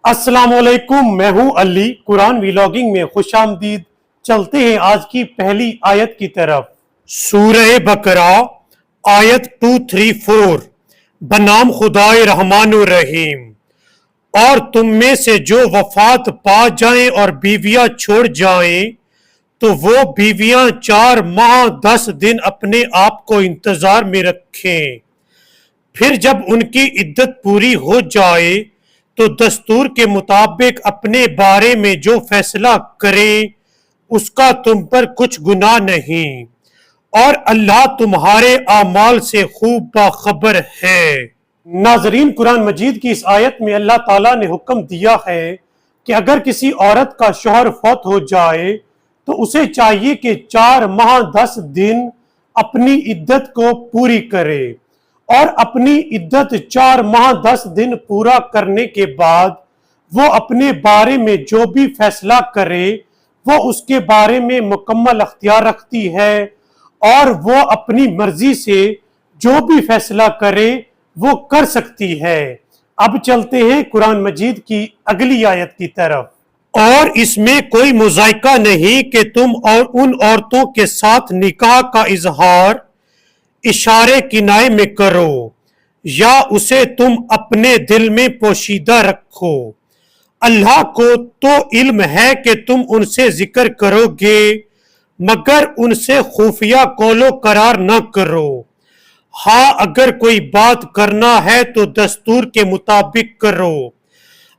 السلام علیکم، میں ہوں علی۔ قرآن ویلاگنگ میں خوش آمدید۔ چلتے ہیں آج کی پہلی آیت کی طرف۔ سورہ بقرہ آیت 234۔ بنام خدائے رحمان الرحیم۔ اور تم میں سے جو وفات پا جائیں اور بیویاں چھوڑ جائیں تو وہ بیویاں 4 ماہ 10 دن اپنے آپ کو انتظار میں رکھیں، پھر جب ان کی عدت پوری ہو جائے تو دستور کے مطابق اپنے بارے میں جو فیصلہ کریں اس کا تم پر کچھ گناہ نہیں، اور اللہ تمہارے اعمال سے خوب باخبر ہے۔ ناظرین، قرآن مجید کی اس آیت میں اللہ تعالیٰ نے حکم دیا ہے کہ اگر کسی عورت کا شوہر فوت ہو جائے تو اسے چاہیے کہ 4 ماہ 10 دن اپنی عدت کو پوری کرے، اور اپنی عدت 4 ماہ 10 دن پورا کرنے کے بعد وہ اپنے بارے میں جو بھی فیصلہ کرے وہ اس کے بارے میں مکمل اختیار رکھتی ہے، اور وہ اپنی مرضی سے جو بھی فیصلہ کرے وہ کر سکتی ہے۔ اب چلتے ہیں قرآن مجید کی اگلی آیت کی طرف۔ اور اس میں کوئی مذائقہ نہیں کہ تم اور ان عورتوں کے ساتھ نکاح کا اظہار اشارے کنائے میں کرو، یا اسے تم اپنے دل میں پوشیدہ رکھو۔ اللہ کو تو علم ہے کہ تم ان سے ذکر کرو گے، مگر ان سے خفیہ قول و قرار نہ کرو۔ ہاں، اگر کوئی بات کرنا ہے تو دستور کے مطابق کرو،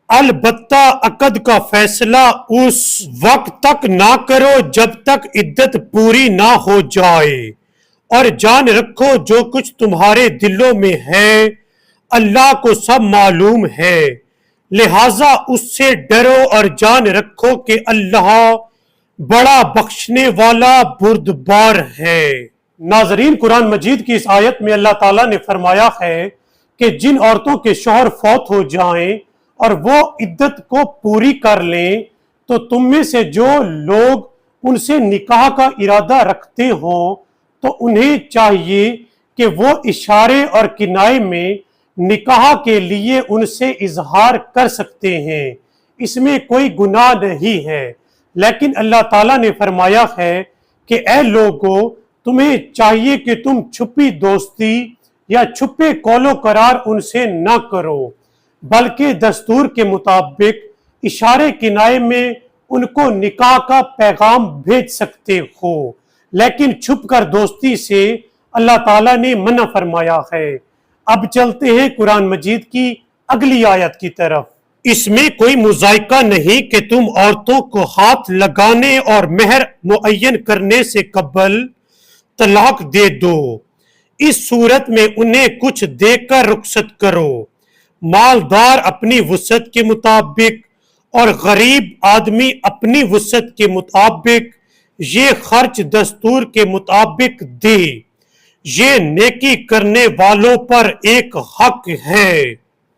البتہ عقد کا فیصلہ اس وقت تک نہ کرو جب تک عدت پوری نہ ہو جائے، اور جان رکھو جو کچھ تمہارے دلوں میں ہے اللہ کو سب معلوم ہے، لہٰذا اس سے ڈرو اور جان رکھو کہ اللہ بڑا بخشنے والا بردبار ہے۔ ناظرین، قرآن مجید کی اس آیت میں اللہ تعالیٰ نے فرمایا ہے کہ جن عورتوں کے شوہر فوت ہو جائیں اور وہ عدت کو پوری کر لیں تو تم میں سے جو لوگ ان سے نکاح کا ارادہ رکھتے ہوں تو انہیں چاہیے کہ وہ اشارے اور کنائے میں نکاح کے لیے ان سے اظہار کر سکتے ہیں، اس میں کوئی گناہ نہیں ہے۔ لیکن اللہ تعالیٰ نے فرمایا ہے کہ اے لوگو، تمہیں چاہیے کہ تم چھپی دوستی یا چھپے قول و قرار ان سے نہ کرو، بلکہ دستور کے مطابق اشارے کنائے میں ان کو نکاح کا پیغام بھیج سکتے ہو، لیکن چھپ کر دوستی سے اللہ تعالیٰ نے منع فرمایا ہے۔ اب چلتے ہیں قرآن مجید کی اگلی آیت کی طرف۔ اس میں کوئی مذائقہ نہیں کہ تم عورتوں کو ہاتھ لگانے اور مہر معین کرنے سے قبل طلاق دے دو، اس صورت میں انہیں کچھ دے کر رخصت کرو، مالدار اپنی وسعت کے مطابق اور غریب آدمی اپنی وسعت کے مطابق یہ خرچ دستور کے مطابق دے، یہ نیکی کرنے والوں پر ایک حق ہے۔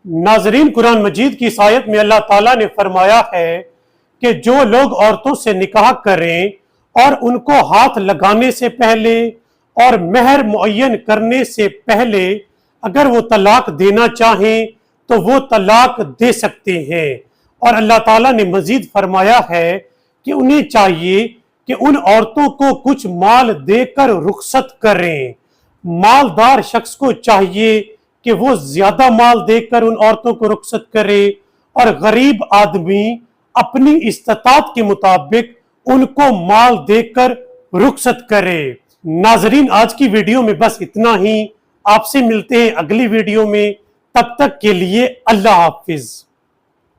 ناظرین، قرآن مجید کی اس آیت میں اللہ تعالیٰ نے فرمایا ہے کہ جو لوگ عورتوں سے نکاح کریں اور ان کو ہاتھ لگانے سے پہلے اور مہر معین کرنے سے پہلے اگر وہ طلاق دینا چاہیں تو وہ طلاق دے سکتے ہیں، اور اللہ تعالیٰ نے مزید فرمایا ہے کہ انہیں چاہیے کہ ان عورتوں کو کچھ مال دے کر رخصت کریں۔ مالدار شخص کو چاہیے کہ وہ زیادہ مال دے کر ان عورتوں کو رخصت کرے، اور غریب آدمی اپنی استطاعت کے مطابق ان کو مال دے کر رخصت کرے۔ ناظرین، آج کی ویڈیو میں بس اتنا ہی۔ آپ سے ملتے ہیں اگلی ویڈیو میں، تب تک کے لیے اللہ حافظ۔